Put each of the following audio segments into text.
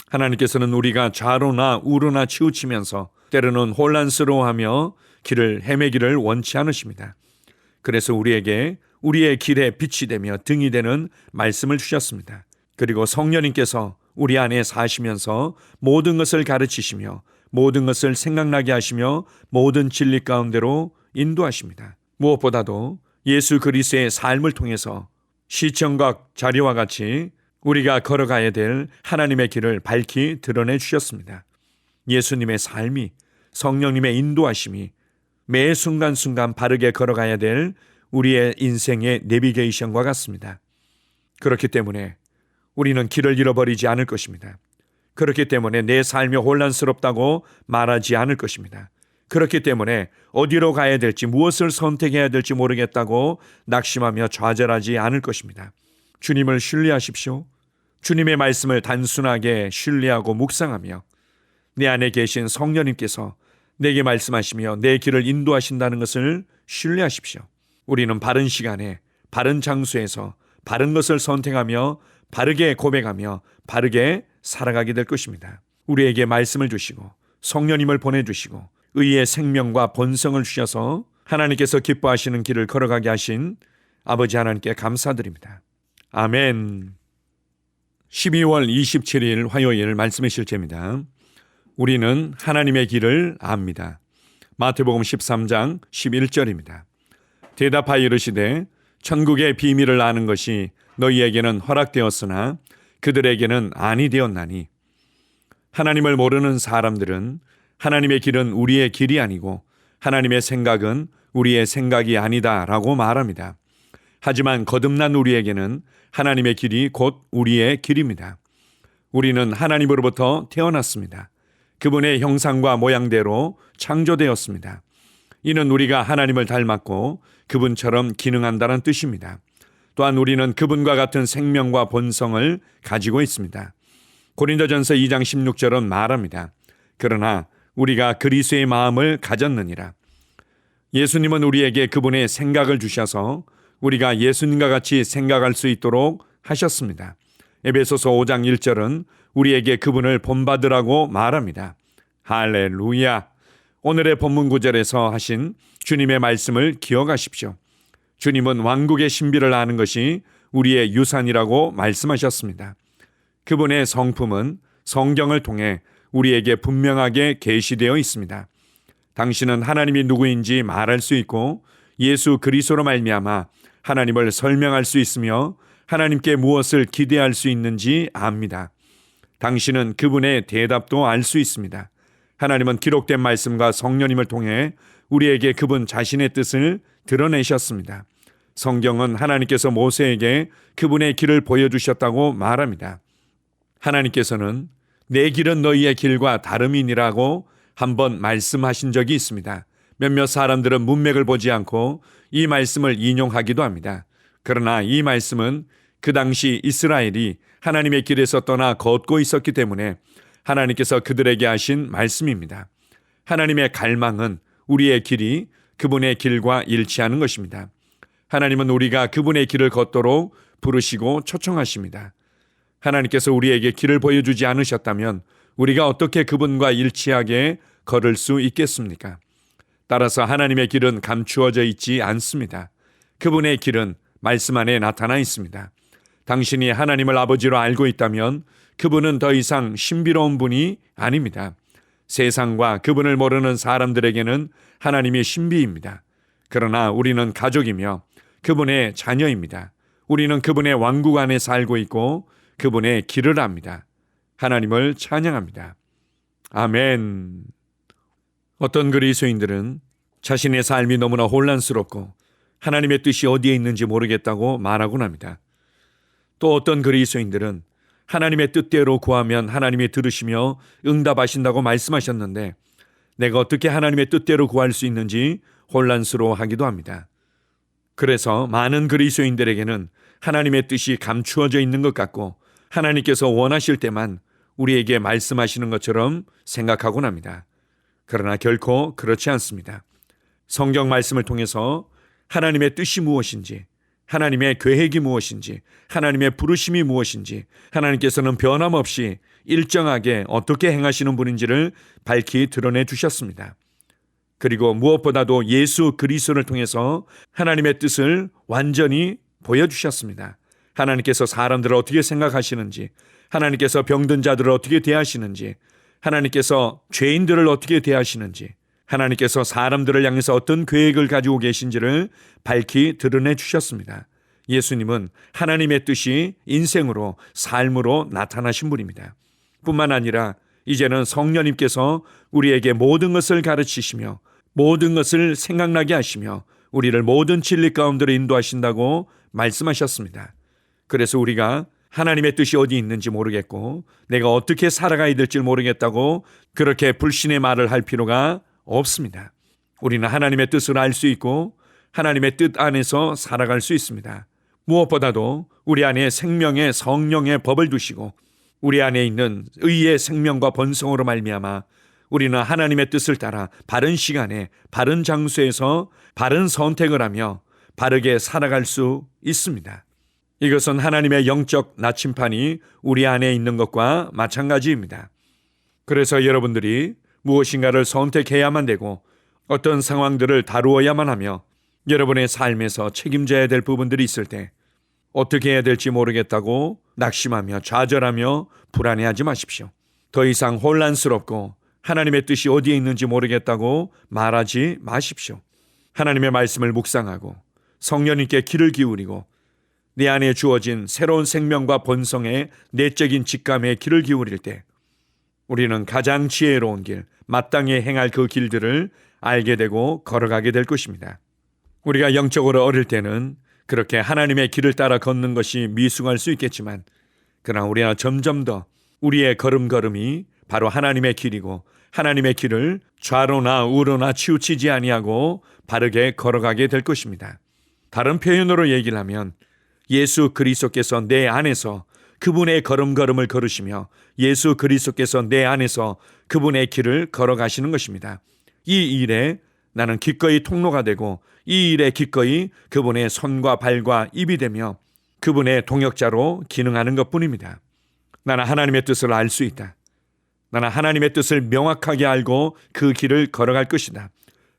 하나님께서는 우리가 좌로나 우로나 치우치면서 때로는 혼란스러워하며 길을 헤매기를 원치 않으십니다. 그래서 우리에게 우리의 길에 빛이 되며 등이 되는 말씀을 주셨습니다. 그리고 성령님께서 우리 안에 사시면서 모든 것을 가르치시며 모든 것을 생각나게 하시며 모든 진리 가운데로 인도하십니다. 무엇보다도 예수 그리스도의 삶을 통해서 시청각 자리와 같이 우리가 걸어가야 될 하나님의 길을 밝히 드러내 주셨습니다. 예수님의 삶이, 성령님의 인도하심이 매 순간순간 바르게 걸어가야 될 우리의 인생의 내비게이션과 같습니다. 그렇기 때문에 우리는 길을 잃어버리지 않을 것입니다. 그렇기 때문에 내 삶이 혼란스럽다고 말하지 않을 것입니다. 그렇기 때문에 어디로 가야 될지, 무엇을 선택해야 될지 모르겠다고 낙심하며 좌절하지 않을 것입니다. 주님을 신뢰하십시오. 주님의 말씀을 단순하게 신뢰하고 묵상하며 내 안에 계신 성령님께서 내게 말씀하시며 내 길을 인도하신다는 것을 신뢰하십시오. 우리는 바른 시간에 바른 장소에서 바른 것을 선택하며 바르게 고백하며 바르게 살아가게 될 것입니다. 우리에게 말씀을 주시고 성령님을 보내주시고 의의 생명과 본성을 주셔서 하나님께서 기뻐하시는 길을 걸어가게 하신 아버지 하나님께 감사드립니다. 아멘. 12월 27일 화요일 말씀의 실제입니다. 우리는 하나님의 길을 압니다. 마태복음 13장 11절입니다. 대답하여 이르시되 천국의 비밀을 아는 것이 너희에게는 허락되었으나 그들에게는 아니 되었나니. 하나님을 모르는 사람들은 하나님의 길은 우리의 길이 아니고 하나님의 생각은 우리의 생각이 아니다 라고 말합니다. 하지만 거듭난 우리에게는 하나님의 길이 곧 우리의 길입니다. 우리는 하나님으로부터 태어났습니다. 그분의 형상과 모양대로 창조되었습니다. 이는 우리가 하나님을 닮았고 그분처럼 기능한다는 뜻입니다. 또한 우리는 그분과 같은 생명과 본성을 가지고 있습니다. 고린도전서 2장 16절은 말합니다. 그러나 우리가 그리스도의 마음을 가졌느니라. 예수님은 우리에게 그분의 생각을 주셔서 우리가 예수님과 같이 생각할 수 있도록 하셨습니다. 에베소서 5장 1절은 우리에게 그분을 본받으라고 말합니다. 할렐루야. 오늘의 본문 구절에서 하신 주님의 말씀을 기억하십시오. 주님은 왕국의 신비를 아는 것이 우리의 유산이라고 말씀하셨습니다. 그분의 성품은 성경을 통해 우리에게 분명하게 계시되어 있습니다. 당신은 하나님이 누구인지 말할 수 있고 예수 그리스도로 말미암아 하나님을 설명할 수 있으며 하나님께 무엇을 기대할 수 있는지 압니다. 당신은 그분의 대답도 알 수 있습니다. 하나님은 기록된 말씀과 성령님을 통해 우리에게 그분 자신의 뜻을 드러내셨습니다. 성경은 하나님께서 모세에게 그분의 길을 보여주셨다고 말합니다. 하나님께서는 내 길은 너희의 길과 다름이니라고 한번 말씀하신 적이 있습니다. 몇몇 사람들은 문맥을 보지 않고 이 말씀을 인용하기도 합니다. 그러나 이 말씀은 그 당시 이스라엘이 하나님의 길에서 떠나 걷고 있었기 때문에 하나님께서 그들에게 하신 말씀입니다. 하나님의 갈망은 우리의 길이 그분의 길과 일치하는 것입니다. 하나님은 우리가 그분의 길을 걷도록 부르시고 초청하십니다. 하나님께서 우리에게 길을 보여주지 않으셨다면 우리가 어떻게 그분과 일치하게 걸을 수 있겠습니까? 따라서 하나님의 길은 감추어져 있지 않습니다. 그분의 길은 말씀 안에 나타나 있습니다. 당신이 하나님을 아버지로 알고 있다면 그분은 더 이상 신비로운 분이 아닙니다. 세상과 그분을 모르는 사람들에게는 하나님이 신비입니다. 그러나 우리는 가족이며 그분의 자녀입니다. 우리는 그분의 왕국 안에 살고 있고 그분의 길을 압니다. 하나님을 찬양합니다. 아멘. 어떤 그리스도인들은 자신의 삶이 너무나 혼란스럽고 하나님의 뜻이 어디에 있는지 모르겠다고 말하곤 합니다. 또 어떤 그리스도인들은 하나님의 뜻대로 구하면 하나님이 들으시며 응답하신다고 말씀하셨는데 내가 어떻게 하나님의 뜻대로 구할 수 있는지 혼란스러워하기도 합니다. 그래서 많은 그리스도인들에게는 하나님의 뜻이 감추어져 있는 것 같고 하나님께서 원하실 때만 우리에게 말씀하시는 것처럼 생각하곤 합니다. 그러나 결코 그렇지 않습니다. 성경 말씀을 통해서 하나님의 뜻이 무엇인지, 하나님의 계획이 무엇인지, 하나님의 부르심이 무엇인지 하나님께서는 변함없이 일정하게 어떻게 행하시는 분인지를 밝히 드러내 주셨습니다. 그리고 무엇보다도 예수 그리스도를 통해서 하나님의 뜻을 완전히 보여주셨습니다. 하나님께서 사람들을 어떻게 생각하시는지, 하나님께서 병든 자들을 어떻게 대하시는지, 하나님께서 죄인들을 어떻게 대하시는지, 하나님께서 사람들을 향해서 어떤 계획을 가지고 계신지를 밝히 드러내 주셨습니다. 예수님은 하나님의 뜻이 인생으로, 삶으로 나타나신 분입니다. 뿐만 아니라 이제는 성령님께서 우리에게 모든 것을 가르치시며 모든 것을 생각나게 하시며 우리를 모든 진리 가운데로 인도하신다고 말씀하셨습니다. 그래서 우리가 하나님의 뜻이 어디 있는지 모르겠고 내가 어떻게 살아가야 될지 모르겠다고 그렇게 불신의 말을 할 필요가 없습니다. 우리는 하나님의 뜻을 알 수 있고 하나님의 뜻 안에서 살아갈 수 있습니다. 무엇보다도 우리 안에 생명의 성령의 법을 두시고 우리 안에 있는 의의 생명과 번성으로 말미암아 우리는 하나님의 뜻을 따라 바른 시간에 바른 장소에서 바른 선택을 하며 바르게 살아갈 수 있습니다. 이것은 하나님의 영적 나침판이 우리 안에 있는 것과 마찬가지입니다. 그래서 여러분들이 무엇인가를 선택해야만 되고 어떤 상황들을 다루어야만 하며 여러분의 삶에서 책임져야 될 부분들이 있을 때 어떻게 해야 될지 모르겠다고 낙심하며 좌절하며 불안해하지 마십시오. 더 이상 혼란스럽고 하나님의 뜻이 어디에 있는지 모르겠다고 말하지 마십시오. 하나님의 말씀을 묵상하고 성령님께 귀를 기울이고 내 안에 주어진 새로운 생명과 번성의 내적인 직감에 귀를 기울일 때 우리는 가장 지혜로운 길, 마땅히 행할 그 길들을 알게 되고 걸어가게 될 것입니다. 우리가 영적으로 어릴 때는 그렇게 하나님의 길을 따라 걷는 것이 미숙할 수 있겠지만 그러나 우리가 점점 더 우리의 걸음걸음이 바로 하나님의 길이고 하나님의 길을 좌로나 우로나 치우치지 아니하고 바르게 걸어가게 될 것입니다. 다른 표현으로 얘기를 하면 예수 그리스도께서 내 안에서 그분의 걸음걸음을 걸으시며 예수 그리스도께서 내 안에서 그분의 길을 걸어가시는 것입니다. 이 일에 나는 기꺼이 통로가 되고 이 일에 기꺼이 그분의 손과 발과 입이 되며 그분의 동역자로 기능하는 것뿐입니다. 나는 하나님의 뜻을 알 수 있다. 나는 하나님의 뜻을 명확하게 알고 그 길을 걸어갈 것이다.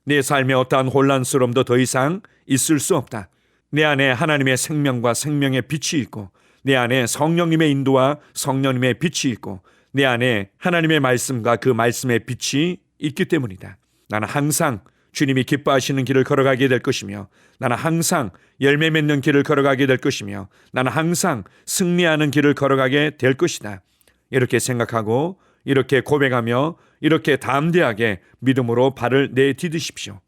내 삶에 어떠한 혼란스러움도 더 이상 있을 수 없다. 내 안에 하나님의 생명과 생명의 빛이 있고 내 안에 성령님의 인도와 성령님의 빛이 있고 내 안에 하나님의 말씀과 그 말씀의 빛이 있기 때문이다. 나는 항상 주님이 기뻐하시는 길을 걸어가게 될 것이며 나는 항상 열매 맺는 길을 걸어가게 될 것이며 나는 항상 승리하는 길을 걸어가게 될 것이다. 이렇게 생각하고 이렇게 고백하며 이렇게 담대하게 믿음으로 발을 내디디십시오.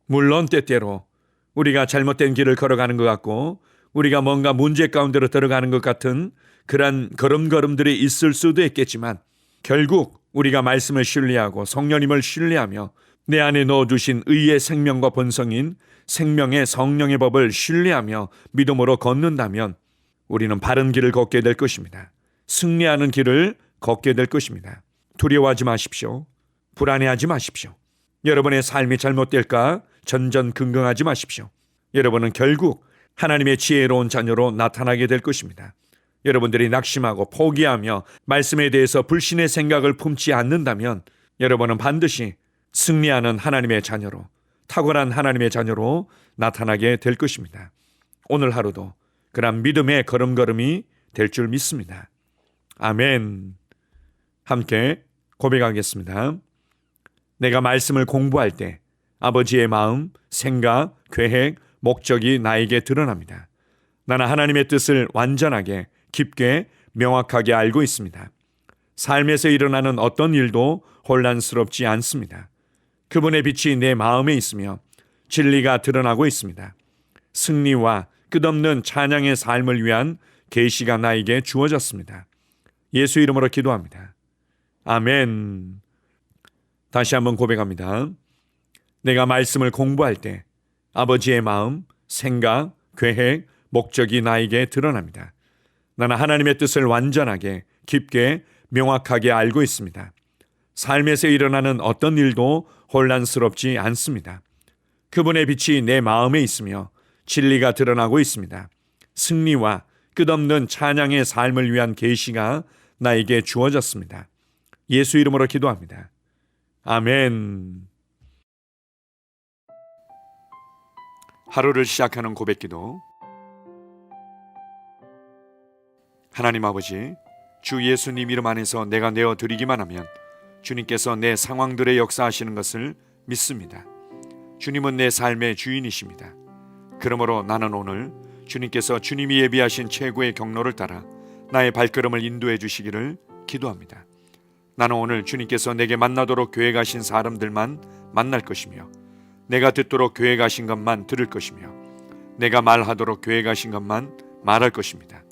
물론 때때로 우리가 잘못된 길을 걸어가는 것 같고 우리가 뭔가 문제 가운데로 들어가는 것 같은 그런 걸음걸음들이 있을 수도 있겠지만 결국 우리가 말씀을 신뢰하고 성령님을 신뢰하며 내 안에 넣어주신 의의 생명과 본성인 생명의 성령의 법을 신뢰하며 믿음으로 걷는다면 우리는 바른 길을 걷게 될 것입니다. 승리하는 길을 걷게 될 것입니다. 두려워하지 마십시오. 불안해하지 마십시오. 여러분의 삶이 잘못될까 전전긍긍하지 마십시오. 여러분은 결국 하나님의 지혜로운 자녀로 나타나게 될 것입니다. 여러분들이 낙심하고 포기하며 말씀에 대해서 불신의 생각을 품지 않는다면 여러분은 반드시 승리하는 하나님의 자녀로, 탁월한 하나님의 자녀로 나타나게 될 것입니다. 오늘 하루도 그런 믿음의 걸음걸음이 될 줄 믿습니다. 아멘. 함께 고백하겠습니다. 내가 말씀을 공부할 때 아버지의 마음, 생각, 계획, 목적이 나에게 드러납니다. 나는 하나님의 뜻을 완전하게, 깊게, 명확하게 알고 있습니다. 삶에서 일어나는 어떤 일도 혼란스럽지 않습니다. 그분의 빛이 내 마음에 있으며 진리가 드러나고 있습니다. 승리와 끝없는 찬양의 삶을 위한 계시가 나에게 주어졌습니다. 예수 이름으로 기도합니다. 아멘. 다시 한번 고백합니다. 내가 말씀을 공부할 때 아버지의 마음, 생각, 계획, 목적이 나에게 드러납니다. 나는 하나님의 뜻을 완전하게, 깊게, 명확하게 알고 있습니다. 삶에서 일어나는 어떤 일도 혼란스럽지 않습니다. 그분의 빛이 내 마음에 있으며 진리가 드러나고 있습니다. 승리와 끝없는 찬양의 삶을 위한 계시가 나에게 주어졌습니다. 예수 이름으로 기도합니다. 아멘. 하루를 시작하는 고백기도. 하나님 아버지, 주 예수님 이름 안에서 내가 내어드리기만 하면 주님께서 내 상황들에 역사하시는 것을 믿습니다. 주님은 내 삶의 주인이십니다. 그러므로 나는 오늘 주님께서 주님이 예비하신 최고의 경로를 따라 나의 발걸음을 인도해 주시기를 기도합니다. 나는 오늘 주님께서 내게 만나도록 계획하신 사람들만 만날 것이며, 내가 듣도록 계획하신 것만 들을 것이며, 내가 말하도록 계획하신 것만 말할 것입니다.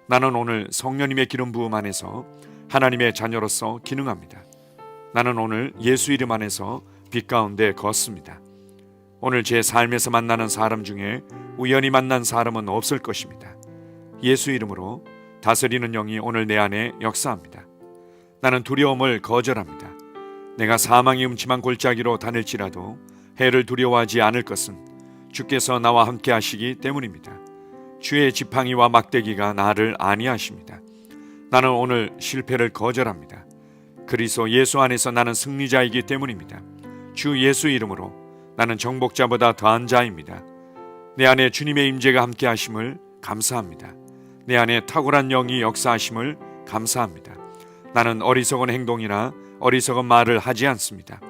나는 오늘 성령님의 기름 부음 안에서 하나님의 자녀로서 기능합니다. 나는 오늘 예수 이름 안에서 빛 가운데 걷습니다. 오늘 제 삶에서 만나는 사람 중에 우연히 만난 사람은 없을 것입니다. 예수 이름으로 다스리는 영이 오늘 내 안에 역사합니다. 나는 두려움을 거절합니다. 내가 사망의 음침한 골짜기로 다닐지라도 해를 두려워하지 않을 것은 주께서 나와 함께 하시기 때문입니다. 주의 지팡이와 막대기가 나를 안위하십니다. 나는 오늘 실패를 거절합니다. 그리스도 예수 안에서 나는 승리자이기 때문입니다. 주 예수 이름으로 나는 정복자보다 더한 자입니다. 내 안에 주님의 임재가 함께 하심을 감사합니다. 내 안에 탁월한 영이 역사하심을 감사합니다. 나는 어리석은 행동이나 어리석은 말을 하지 않습니다.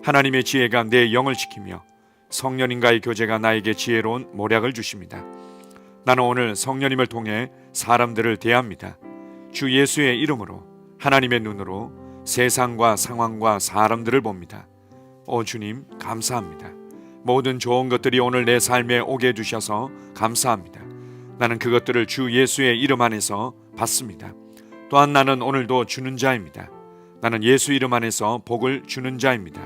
하나님의 지혜가 내 영을 지키며 성령님과의 교제가 나에게 지혜로운 모략을 주십니다. 나는 오늘 성령님을 통해 사람들을 대합니다. 주 예수의 이름으로 하나님의 눈으로 세상과 상황과 사람들을 봅니다. 오 주님, 감사합니다. 모든 좋은 것들이 오늘 내 삶에 오게 해주셔서 감사합니다. 나는 그것들을 주 예수의 이름 안에서 받습니다. 또한 나는 오늘도 주는 자입니다. 나는 예수 이름 안에서 복을 주는 자입니다.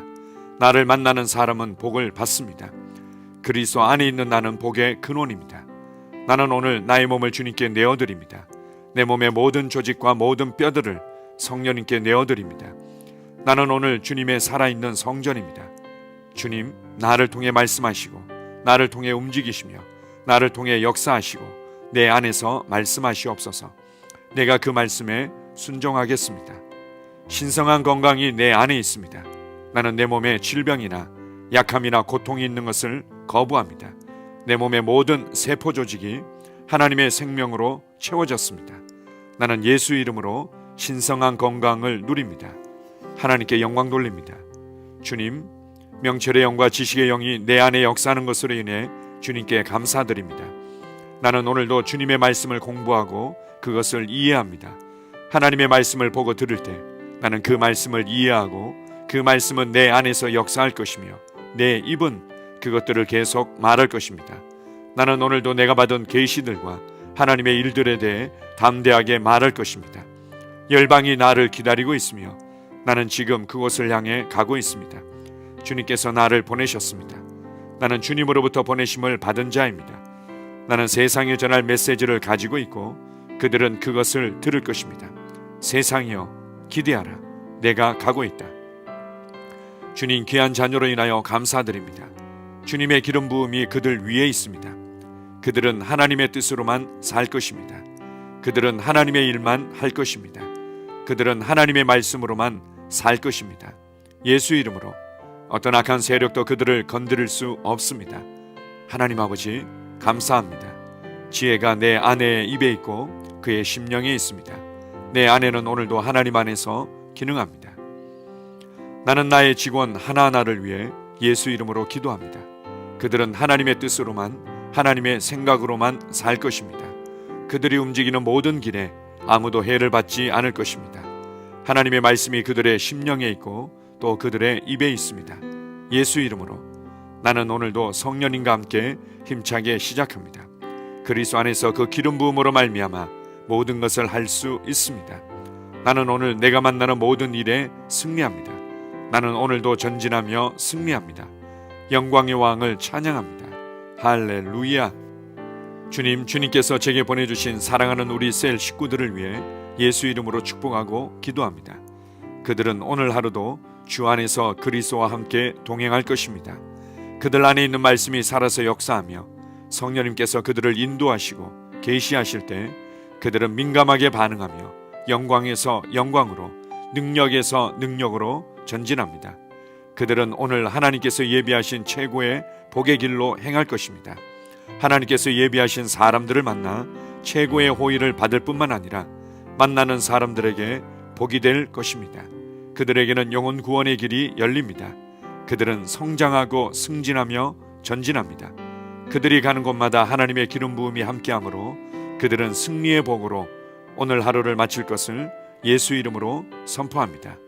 나를 만나는 사람은 복을 받습니다. 그리스도 안에 있는 나는 복의 근원입니다. 나는 오늘 나의 몸을 주님께 내어드립니다. 내 몸의 모든 조직과 모든 뼈들을 성령님께 내어드립니다. 나는 오늘 주님의 살아있는 성전입니다. 주님, 나를 통해 말씀하시고 나를 통해 움직이시며 나를 통해 역사하시고 내 안에서 말씀하시옵소서. 내가 그 말씀에 순종하겠습니다. 신성한 건강이 내 안에 있습니다. 나는 내 몸에 질병이나 약함이나 고통이 있는 것을 거부합니다. 내 몸의 모든 세포 조직이 하나님의 생명으로 채워졌습니다. 나는 예수 이름으로 신성한 건강을 누립니다. 하나님께 영광 돌립니다. 주님, 명철의 영과 지식의 영이 내 안에 역사하는 것으로 인해 주님께 감사드립니다. 나는 오늘도 주님의 말씀을 공부하고 그것을 이해합니다. 하나님의 말씀을 보고 들을 때 나는 그 말씀을 이해하고 그 말씀은 내 안에서 역사할 것이며 내 입은 그것들을 계속 말할 것입니다. 나는 오늘도 내가 받은 계시들과 하나님의 일들에 대해 담대하게 말할 것입니다. 열방이 나를 기다리고 있으며 나는 지금 그곳을 향해 가고 있습니다. 주님께서 나를 보내셨습니다. 나는 주님으로부터 보내심을 받은 자입니다. 나는 세상에 전할 메시지를 가지고 있고 그들은 그것을 들을 것입니다. 세상이여 기대하라. 내가 가고 있다. 주님 귀한 자녀로 인하여 감사드립니다. 주님의 기름 부음이 그들 위에 있습니다. 그들은 하나님의 뜻으로만 살 것입니다. 그들은 하나님의 일만 할 것입니다. 그들은 하나님의 말씀으로만 살 것입니다. 예수 이름으로 어떤 악한 세력도 그들을 건드릴 수 없습니다. 하나님 아버지 감사합니다. 지혜가 내 아내의 입에 있고 그의 심령에 있습니다. 내 아내는 오늘도 하나님 안에서 기능합니다. 나는 나의 직원 하나하나를 위해 예수 이름으로 기도합니다. 그들은 하나님의 뜻으로만 하나님의 생각으로만 살 것입니다. 그들이 움직이는 모든 길에 아무도 해를 받지 않을 것입니다. 하나님의 말씀이 그들의 심령에 있고 또 그들의 입에 있습니다. 예수 이름으로 나는 오늘도 성령님과 함께 힘차게 시작합니다. 그리스도 안에서 그 기름 부음으로 말미암아 모든 것을 할 수 있습니다. 나는 오늘 내가 만나는 모든 일에 승리합니다. 나는 오늘도 전진하며 승리합니다. 영광의 왕을 찬양합니다. 할렐루야. 주님께서 제게 보내주신 사랑하는 우리 셀 식구들을 위해 예수 이름으로 축복하고 기도합니다. 그들은 오늘 하루도 주 안에서 그리스도와 함께 동행할 것입니다. 그들 안에 있는 말씀이 살아서 역사하며 성령님께서 그들을 인도하시고 계시하실 때 그들은 민감하게 반응하며 영광에서 영광으로, 능력에서 능력으로 전진합니다. 그들은 오늘 하나님께서 예비하신 최고의 복의 길로 행할 것입니다. 하나님께서 예비하신 사람들을 만나 최고의 호의를 받을 뿐만 아니라 만나는 사람들에게 복이 될 것입니다. 그들에게는 영혼 구원의 길이 열립니다. 그들은 성장하고 승진하며 전진합니다. 그들이 가는 곳마다 하나님의 기름 부음이 함께하므로 그들은 승리의 복으로 오늘 하루를 마칠 것을 예수 이름으로 선포합니다.